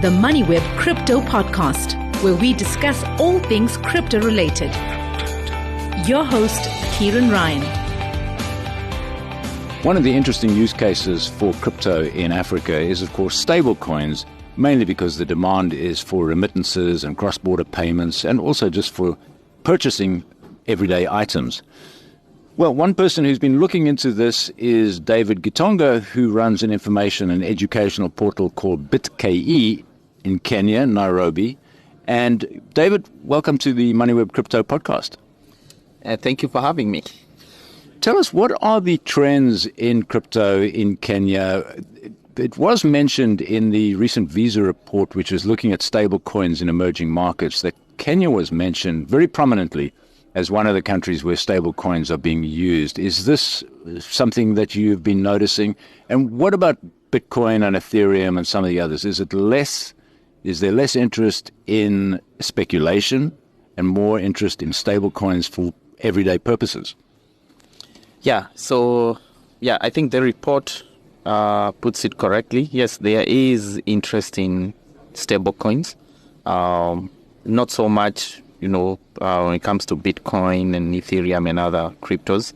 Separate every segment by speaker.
Speaker 1: the Moneyweb Crypto Podcast, where we discuss all things crypto related. Your host, Kieran Ryan.
Speaker 2: One of the interesting use cases for crypto in Africa is, of course, stablecoins, mainly because the demand is for remittances and cross-border payments and also just for purchasing everyday items. Well, one person who's been looking into this is David Gitonga, who runs an information and educational portal called BitKE in Kenya, Nairobi. And David, welcome to the Moneyweb Crypto Podcast.
Speaker 3: Thank you for having me.
Speaker 2: Tell us, what are the trends in crypto in Kenya? It was mentioned in the recent Visa report, which is looking at stable coins in emerging markets, that Kenya was mentioned very prominently as one of the countries where stable coins are being used. Is this something that you've been noticing? And what about Bitcoin and Ethereum and some of the others? Is there less interest in speculation and more interest in stable coins for everyday purposes?
Speaker 3: I think the report puts it correctly. Yes, there is interest in stable coins. Not so much, when it comes to Bitcoin and Ethereum and other cryptos.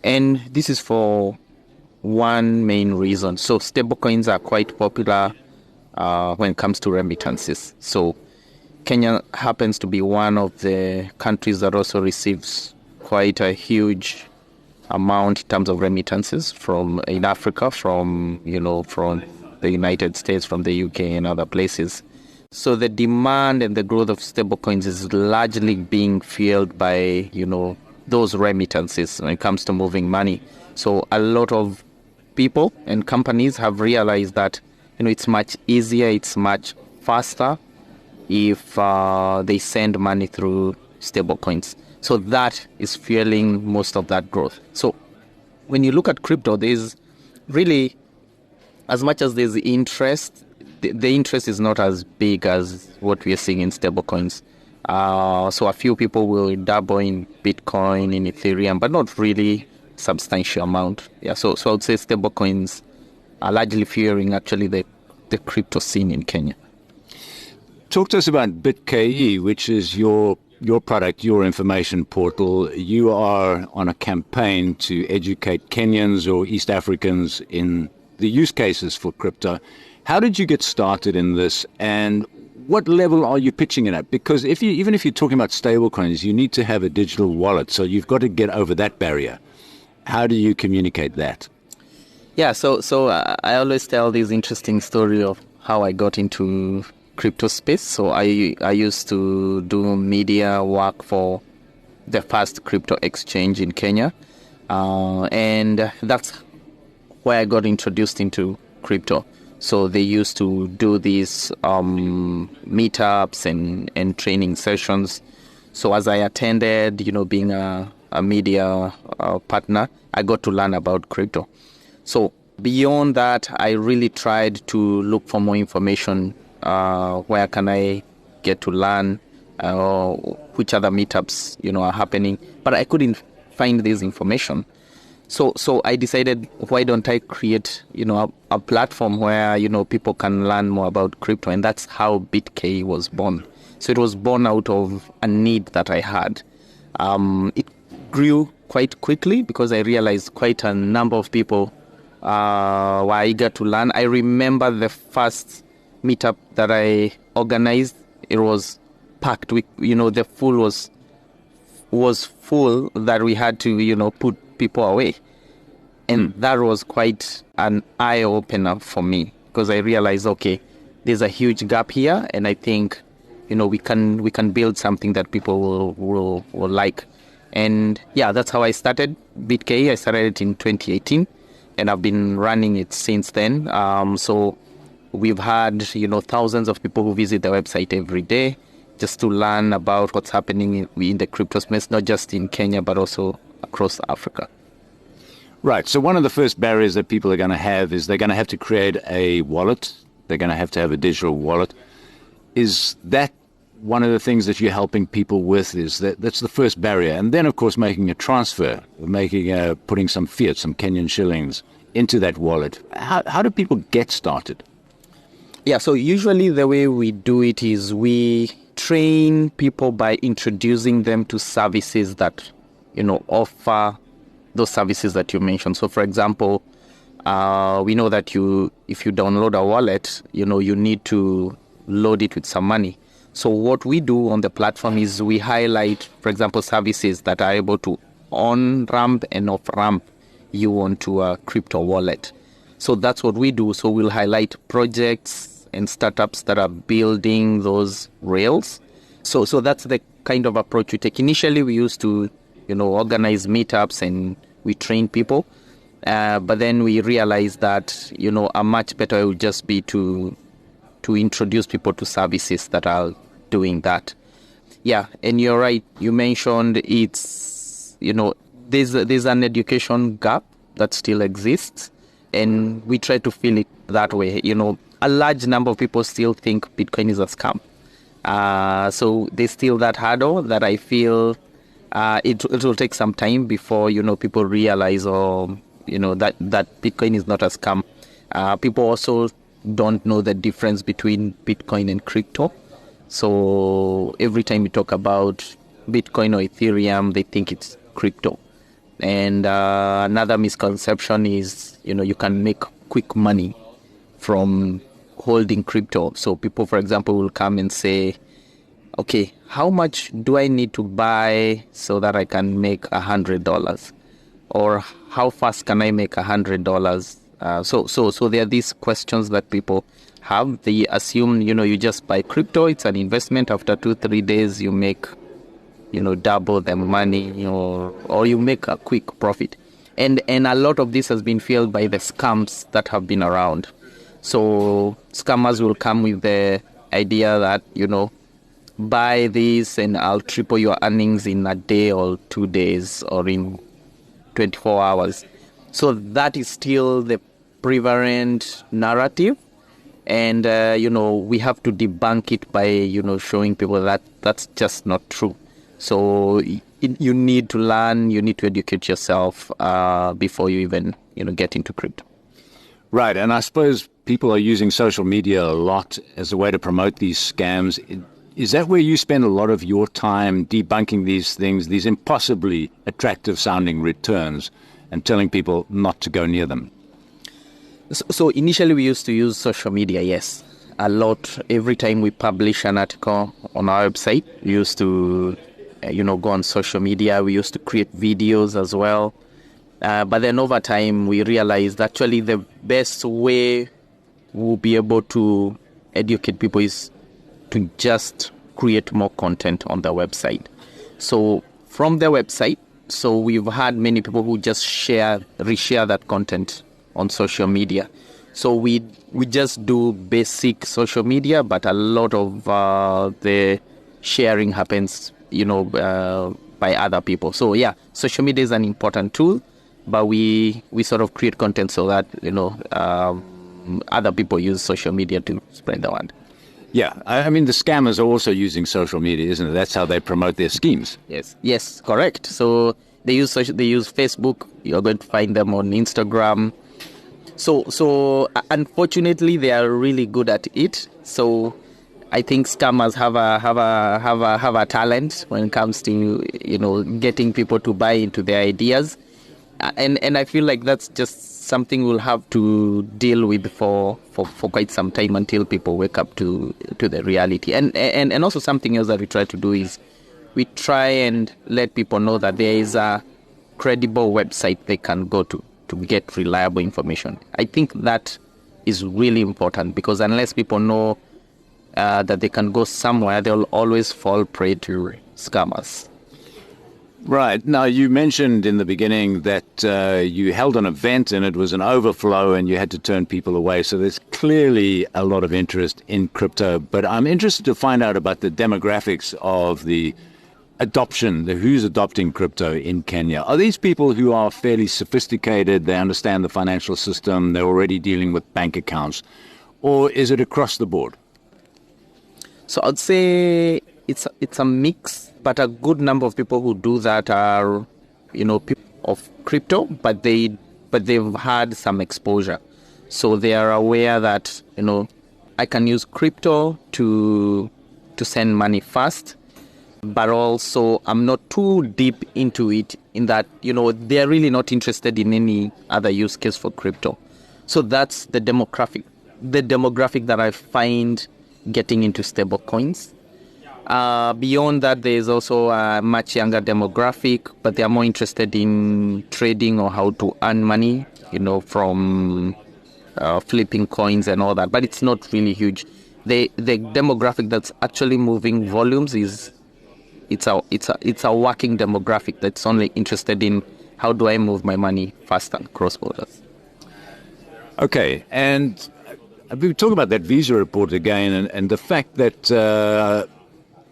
Speaker 3: And this is for one main reason. So stablecoins are quite popular when it comes to remittances. So Kenya happens to be one of the countries that also receives quite a huge amount in terms of remittances in Africa, from the United States, from the UK and other places. So the demand and the growth of stablecoins is largely being fueled by, those remittances when it comes to moving money. So a lot of people and companies have realized that, it's much easier, it's much faster if they send money through stablecoins. So that is fueling most of that growth. So when you look at crypto, there's really, as much as there's interest, the interest is not as big as what we are seeing in stablecoins. So a few people will dabble in Bitcoin, in Ethereum, but not really substantial amount. So I would say stablecoins are largely fueling actually the crypto scene in Kenya.
Speaker 2: Talk to us about BitKE, which is your product, your information portal. You are on a campaign to educate Kenyans or East Africans in the use cases for crypto. How did you get started in this, and what level are you pitching it at? Because even if you're talking about stablecoins, you need to have a digital wallet, so you've got to get over that barrier. How do you communicate that?
Speaker 3: So I always tell this interesting story of how I got into crypto space. So I used to do media work for the first crypto exchange in Kenya, and that's where I got introduced into crypto. So they used to do these meetups and training sessions. So as I attended, being a media partner, I got to learn about crypto. So beyond that, I really tried to look for more information. Where can I get to learn? Which other meetups, are happening? But I couldn't find this information. So I decided, why don't I create, a platform where, people can learn more about crypto. And that's how BitKE was born. So it was born out of a need that I had. It grew quite quickly because I realized quite a number of people were eager to learn. I remember the first meetup that I organized, it was packed. The pool was full that we had to, put people away. And that was quite an eye-opener for me, because I realized, okay, there's a huge gap here, and I think, we can build something that people will like. And that's how I started BitKE. I started it in 2018, and I've been running it since then. So we've had, thousands of people who visit the website every day just to learn about what's happening in the crypto space, not just in Kenya, but also across Africa.
Speaker 2: Right. So one of the first barriers that people are going to have is they're going to have to create a wallet. They're going to have a digital wallet. Is that one of the things that you're helping people with? Is that's the first barrier? And then, of course, making a transfer, putting some fiat, some Kenyan shillings into that wallet. How do people get started?
Speaker 3: Yeah, so usually the way we do it is we train people by introducing them to services that, offer those services that you mentioned. So, for example, we know that if you download a wallet, you need to load it with some money. So what we do on the platform is we highlight, for example, services that are able to on-ramp and off-ramp you onto a crypto wallet. So that's what we do. So we'll highlight projects and startups that are building those rails. So that's the kind of approach we take. Initially, we used to, organize meetups and we train people. But then we realized that, a much better way would just be to introduce people to services that are doing that. Yeah, and you're right. You mentioned it's, there's an education gap that still exists. And we try to fill it that way. A large number of people still think Bitcoin is a scam. So there's still that hurdle that I feel it will take some time before, people realize that Bitcoin is not a scam. People also don't know the difference between Bitcoin and crypto. So every time we talk about Bitcoin or Ethereum, they think it's crypto. And another misconception is, you can make quick money from holding crypto. So people, for example, will come and say, okay, how much do I need to buy so that I can make $100? Or how fast can I make $100? So there are these questions that people have. They assume, you just buy crypto, it's an investment. After 2-3 days, you make, double the money or you make a quick profit. And a lot of this has been fueled by the scams that have been around. So scammers will come with the idea that, buy this and I'll triple your earnings in a day or 2 days or in 24 hours. So that is still the prevalent narrative. And, we have to debunk it by, showing people that that's just not true. So you need to learn, you need to educate yourself before you even, get into crypto.
Speaker 2: Right, and I suppose people are using social media a lot as a way to promote these scams. Is that where you spend a lot of your time debunking these things, these impossibly attractive-sounding returns, and telling people not to go near them?
Speaker 3: So initially we used to use social media, yes, a lot. Every time we publish an article on our website, we used to, go on social media. We used to create videos as well. But then over time, we realized actually the best way we'll be able to educate people is to just create more content on the website. So from the website, so we've had many people who just reshare that content on social media. So we just do basic social media, but a lot of the sharing happens, by other people. So yeah, social media is an important tool, but we sort of create content so that, other people use social media to spread the word.
Speaker 2: Yeah, I mean, the scammers are also using social media, isn't it? That's how they promote their schemes.
Speaker 3: Yes, correct. So they use Facebook. You're going to find them on Instagram. So unfortunately, they are really good at it. So I think scammers have a talent when it comes to getting people to buy into their ideas, and I feel like that's just something we'll have to deal with for quite some time until people wake up to the reality. And also something else that we try to do is we try and let people know that there is a credible website they can go to get reliable information. I think that is really important, because unless people know that they can go somewhere, they'll always fall prey to scammers.
Speaker 2: Right. Now, you mentioned in the beginning that you held an event and it was an overflow and you had to turn people away. So there's clearly a lot of interest in crypto. But I'm interested to find out about the demographics of the adoption, who's adopting crypto in Kenya. Are these people who are fairly sophisticated, they understand the financial system, they're already dealing with bank accounts, or is it across the board?
Speaker 3: So I'd say it's a mix, but a good number of people who do that are, people of crypto, but they've had some exposure. So they are aware that, I can use crypto to send money fast, but also I'm not too deep into it in that, they're really not interested in any other use case for crypto. So that's the demographic that I find getting into stable coins. Beyond that, there's also a much younger demographic, but they are more interested in trading or how to earn money, from flipping coins and all that. But it's not really huge. The demographic that's actually moving volumes it's a working demographic that's only interested in how do I move my money faster across borders.
Speaker 2: Okay, and we talk about that visa report again, and the fact that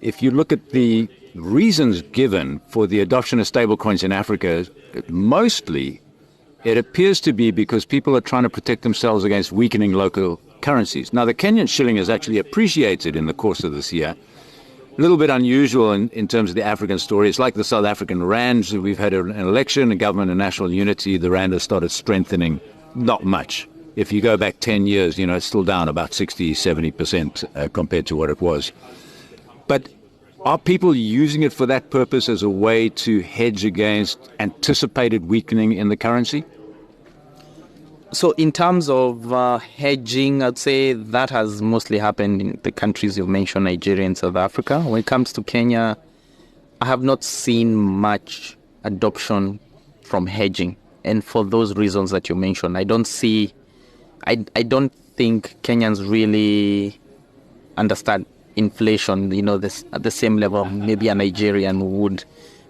Speaker 2: if you look at the reasons given for the adoption of stablecoins in Africa, mostly it appears to be because people are trying to protect themselves against weakening local currencies. Now, the Kenyan shilling has actually appreciated in the course of this year. A little bit unusual in terms of the African story. It's like the South African rand. We've had an election, a government of national unity. The rand has started strengthening, not much. If you go back 10 years, it's still down about 60, 70% compared to what it was. But are people using it for that purpose as a way to hedge against anticipated weakening in the currency?
Speaker 3: So in terms of hedging, I'd say that has mostly happened in the countries you've mentioned, Nigeria and South Africa. When it comes to Kenya, I have not seen much adoption from hedging. And for those reasons that you mentioned, I don't think Kenyans really understand inflation, at the same level maybe a Nigerian would,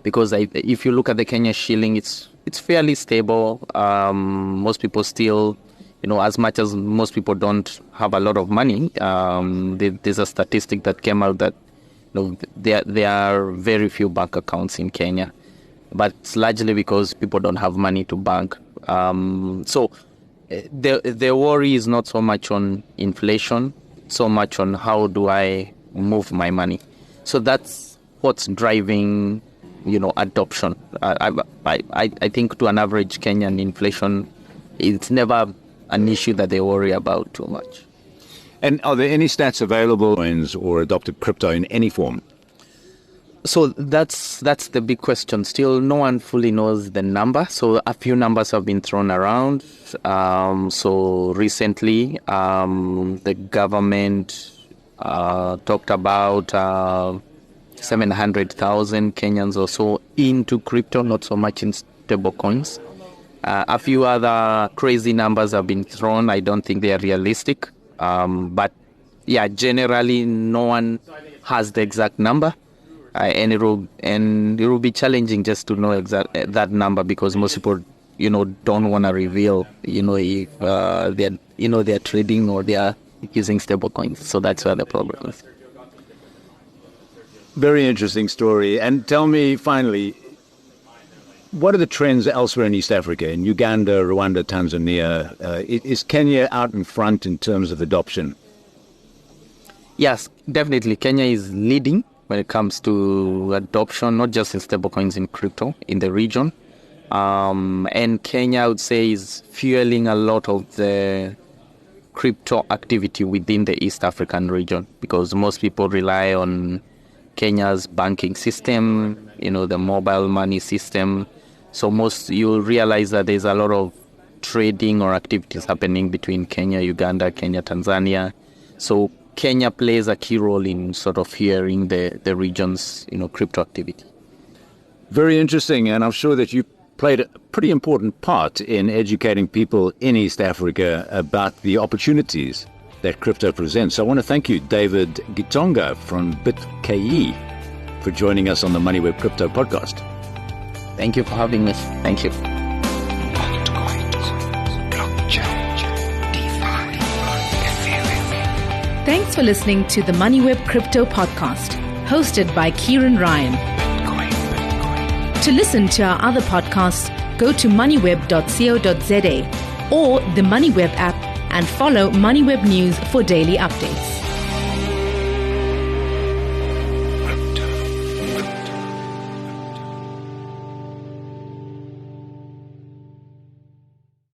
Speaker 3: because if you look at the Kenya shilling, it's fairly stable. Most people still, as much as most people don't have a lot of money, there's a statistic that came out that there are very few bank accounts in Kenya, but it's largely because people don't have money to bank. So the worry is not so much on inflation, so much on how do I move my money. So that's what's driving, adoption. I think to an average Kenyan, inflation, it's never an issue that they worry about too much.
Speaker 2: And are there any stats available or adopted crypto in any form?
Speaker 3: So that's the big question. Still, no one fully knows the number. So a few numbers have been thrown around. So recently, the government talked about 700,000 Kenyans or so into crypto, not so much in stable coins. A few other crazy numbers have been thrown. I don't think they are realistic. But yeah, generally, no one has the exact number. And it will be challenging just to know that number, because most people, don't want to reveal, if they're trading or they are using stable coins. So that's where the problem is.
Speaker 2: Very interesting story. And tell me finally, what are the trends elsewhere in East Africa, in Uganda, Rwanda, Tanzania? Is Kenya out in front in terms of adoption?
Speaker 3: Yes, definitely. Kenya is leading when it comes to adoption, not just in stablecoins, in crypto in the region. And Kenya, I would say, is fueling a lot of the crypto activity within the East African region, because most people rely on Kenya's banking system, the mobile money system. So you'll realize that there's a lot of trading or activities happening between Kenya, Uganda, Kenya, Tanzania. So Kenya plays a key role in sort of fueling the region's, crypto activity.
Speaker 2: Very interesting, and I'm sure that you played a pretty important part in educating people in East Africa about the opportunities that crypto presents. So I want to thank you, David Gitonga from BitKE, for joining us on the Moneyweb Crypto Podcast.
Speaker 3: Thank you for having me. Thank you.
Speaker 1: Thanks for listening to the Moneyweb Crypto Podcast, hosted by Kieran Ryan. To listen to our other podcasts, go to moneyweb.co.za or the Moneyweb app and follow Moneyweb News for daily updates.